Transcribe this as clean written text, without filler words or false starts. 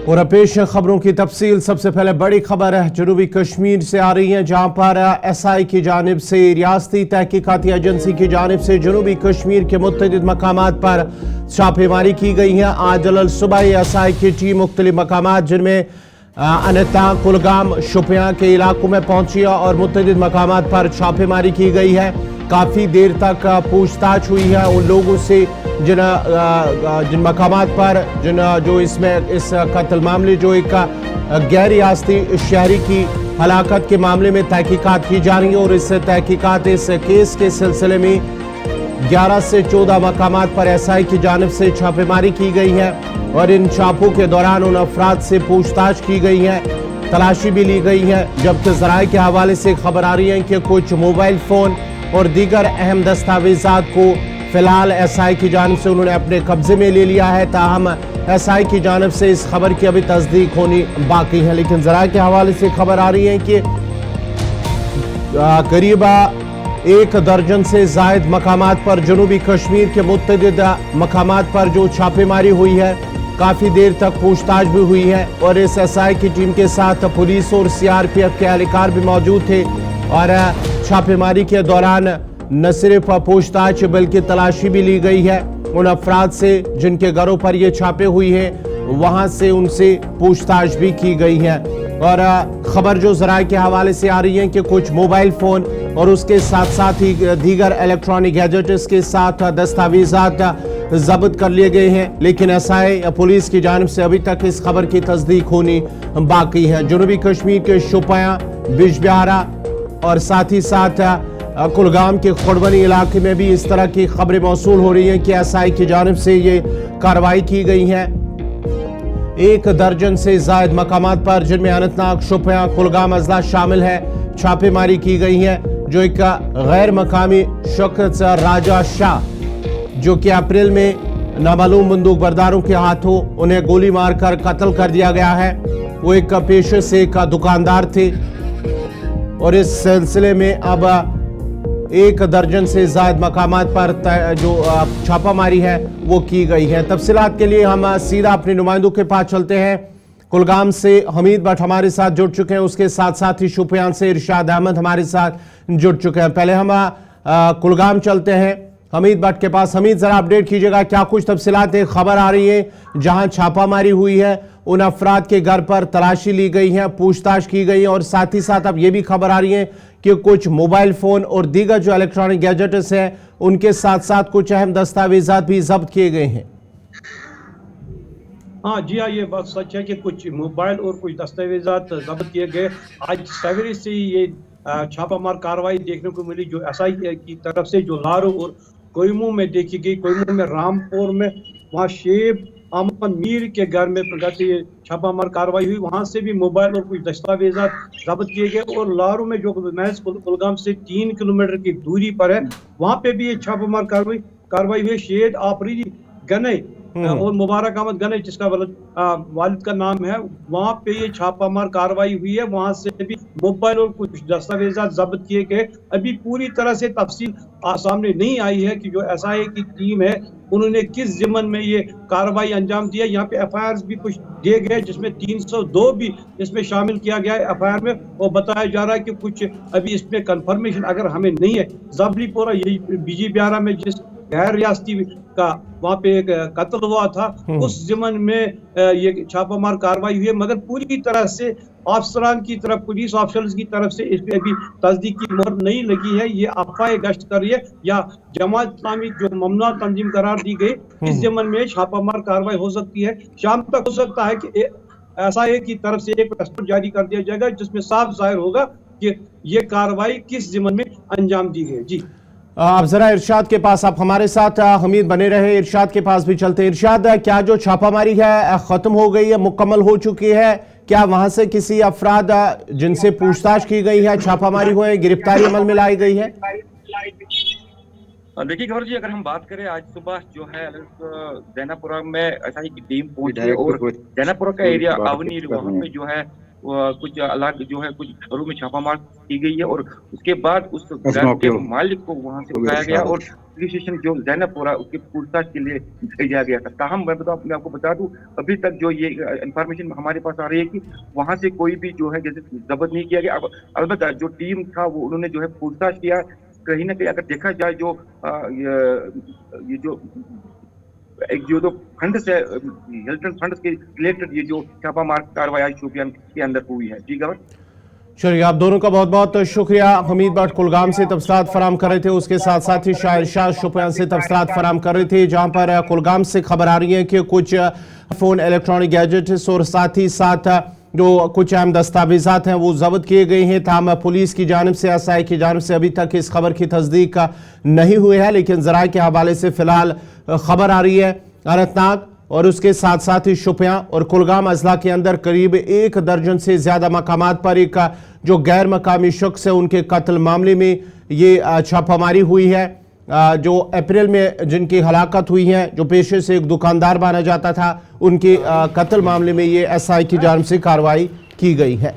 और पेश खबरों की तफसील। सबसे पहले बड़ी खबर है जनूबी कश्मीर से आ रही है, जहां पर SI की जानिब से रियासती तहकीकाती एजेंसी की जानिब से जनूबी कश्मीर के मुतअद्दिद मकामात पर छापेमारी की गई है। आज जल्द सुबह SI की टीम मुख्तलिफ मकामात जिनमें अनता, कुलगाम, शुपियां के इलाकों में पहुंची है और मुतअद्दिद मकामात पर छापेमारी की गई है। काफ़ी देर तक पूछताछ हुई है उन लोगों से जिन मकामात पर जो इसमें इस कत्ल मामले जो एक गैर रियासती शहरी की हलाकत के मामले में तहकीकात की जा रही है और इस तहकीकात इस केस के सिलसिले में 11 से 14 मकामात पर SI की जानिब से छापेमारी की गई है और इन छापों के दौरान उन अफराद से पूछताछ की गई है, तलाशी भी ली गई है। जबकि ज़राए के हवाले से खबर आ रही है कि कुछ मोबाइल फ़ोन और दीगर अहम दस्तावेजात को फिलहाल SI की जानिब से उन्होंने अपने कब्जे में ले लिया है। ताहम SI की जानिब से इस खबर की अभी तस्दीक होनी बाकी है। लेकिन ज़राए के हवाले से खबर आ रही है कि करीब 1 दर्जन से जायद मकामात पर जनूबी कश्मीर के मुतअद्दिद मकामात पर जो छापेमारी हुई है, काफ़ी देर तक पूछताछ भी हुई है और इस SI की टीम के साथ पुलिस और CRPF के एहलकार भी मौजूद थे और छापेमारी के दौरान न सिर्फ पूछताछ बल्कि तलाशी भी ली गई है उन अफराद से जिनके घरों पर ये छापे हुई है, वहां से उनसे पूछताछ भी की गई है। और खबर जो ज़राए के हवाले से आ रही है कि कुछ मोबाइल फ़ोन और उसके साथ साथ ही दीगर इलेक्ट्रॉनिक गैजेट्स के साथ दस्तावेजात जब्त कर लिए गए हैं। लेकिन SI पुलिस की जानिब से अभी तक इस खबर की तस्दीक होनी बाकी है। जनूबी कश्मीर के शुपियां, बिजबिहारा और साथ ही साथ कुलगाम के खुड़बनी इलाके में भी इस तरह की खबरें मौसूल हो रही हैं कि SI की जानिब से ये कार्रवाई की गई है। 1 दर्जन से जायद मकामात पर जिनमें अनंतनाग, शुपियां, कुलगाम अजला शामिल है, छापेमारी की गई है। जो एक गैर मकामी शख्स राजा शाह, जो कि अप्रैल में नामालूम बंदूक बरदारों के हाथों उन्हें गोली मारकर कत्ल कर दिया गया है। वो एक पेशे से एक दुकानदार थे और इस सिलसिले में अब 1 दर्जन से जायद मकामात पर जो छापामारी है वो की गई है। तफसीलात के लिए हम सीधा अपने नुमाइंदों के पास चलते हैं। कुलगाम से हमीद भट्ट हमारे साथ जुड़ चुके हैं, उसके साथ साथ ही शुपियां से इरशाद अहमद हमारे साथ जुड़ चुके हैं। पहले हम कुलगाम चलते हैं हमीद भट्ट के पास। हमीद, जरा अपडेट कीजिएगा, क्या कुछ तफसीलात खबर आ रही है जहां छापामारी हुई है, उन अफराद के घर पर तलाशी ली गई है, पूछताछ की गई है और साथ ही साथ अब ये भी खबर आ रही है कि कुछ मोबाइल फोन और दीगर जो इलेक्ट्रॉनिक गैजेट्स हैं उनके साथ साथ कुछ अहम दस्तावेजात भी जब्त किए गए हैं। हाँ जी हाँ, ये बात सच है कि कुछ मोबाइल और कुछ दस्तावेजात जब्त किए गए। आज सवेरे से ये छापामार कार्रवाई देखने को मिली जो SI की तरफ से, जो लारू और कोयमू में देखी गई। कोयमू में, रामपुर में, वहाँ शेब अहमद मीर के घर में ये छापामार कार्रवाई हुई। वहाँ से भी मोबाइल और कुछ दस्तावेजात जब्त किए गए। और लारू में जो महज कुलगाम से 3 किलोमीटर की दूरी पर है, वहाँ पे भी ये छापामार कार्रवाई हुई। शेद आफरीदी गने और मुबारक अहमद गने, जिसका वालिद का नाम है, वहाँ पे ये छापामार कार्रवाई हुई है। वहाँ से भी मोबाइल और कुछ दस्तावेजात जब्त किए गए। अभी पूरी तरह से तफसील सामने नहीं आई है कि जो SI की टीम है उन्होंने किस ज़िम्मन में ये कार्रवाई अंजाम दिया। यहाँ पे FIR भी कुछ दिए गए जिसमें 302 भी इसमें शामिल किया गया है FIR में। वो बताया जा रहा है कि कुछ अभी इसमें कंफर्मेशन अगर हमें नहीं है। ज़बरीपोरा, यही बिजबिहारा में जिस गैर रियासती का वहाँ पे एक कत्ल हुआ था, उस ज़िम्मन में ये छापामार कार्रवाई हुई है। मगर पूरी तरह से अफसरान की तरफ, पुलिस ऑफिसर्स की तरफ से इस पे अभी तस्दीक की मोहर नहीं लगी है। ये अफवाह गश्त कर रही है या जमात इस्लामी जो ममनुआ तंजीम करार दी गई, इस ज़िम्मन में छापामार कार्रवाई हो सकती है। शाम तक हो सकता है कि SI की तरफ से एक प्रस्ताव जारी कर दिया जाएगा जिसमें साफ जाहिर होगा कि ये कार्रवाई किस ज़िम्मन में अंजाम दी गई। जी, आप जरा इरशाद के पास, आप हमारे साथ हमीद बने रहे, इरशाद के पास भी चलते। इरशाद, क्या जो छापामारी है खत्म हो गई है, मुकम्मल हो चुकी है? क्या वहां से किसी अफराद जिनसे पूछताछ की गई है, छापामारी हुए, गिरफ्तारी अमल में लाई गई है? देखिए खबर जी, अगर हम बात करें आज सुबह जो है जैनापुरा में SI की टीम पहुंची और जैनापुरा का एरिया आवनी, वहाँ पे जो है कुछ अलग जो है कुछ घरों में छापामार की गई है और उसके बाद उस घर के मालिक को वहां से उठाया गया और पुलिस स्टेशन जो जैनबपुरा उसके पूछताछ के लिए भेजा गया था। ताहम मैं आपको बता दूं, अभी तक जो ये इंफॉर्मेशन हमारे पास आ रही है कि वहां से कोई भी जो है जैसे जब्त नहीं किया गया। अब अलबत्ता जो टीम था वो उन्होंने जो है पूछताछ किया, कहीं ना कहीं अगर देखा जाए जो ये जो फंड्स है हिल्टन फंड्स के रिलेटेड ये जो छापामार कार्रवाई आज शोपियान के अंदर हुई है। जी गवर। चलिए, आप दोनों का बहुत बहुत शुक्रिया। हमीद भट्ट कुलगाम से तफसीलात फराम कर रहे थे, उसके साथ साथ ही शाहिर शाह शोपियान से तफसीलात फराम कर रहे थे, जहां पर कुलगाम से खबर आ रही है कि कुछ फोन, इलेक्ट्रॉनिक गैजेट्स और साथ ही साथ जो कुछ अहम दस्तावेजात हैं वो जब्त किए गए हैं। ताहम पुलिस की जानिब से, एसआई की जानिब से अभी तक इस खबर की तस्दीक नहीं हुई है, लेकिन जराए के हवाले से फिलहाल खबर आ रही है अनंतनाग और उसके साथ साथ ही शोपियां और कुलगाम अजला के अंदर करीब 1 दर्जन से ज्यादा मकामात पर एक जो गैर मकामी शख्स है उनके कत्ल मामले में ये छापामारी हुई है। जो अप्रैल में जिनकी हलाकत हुई है, जो पेशे से एक दुकानदार माना जाता था, उनके कत्ल मामले में ये एसआई की जानिब से कार्रवाई की गई है।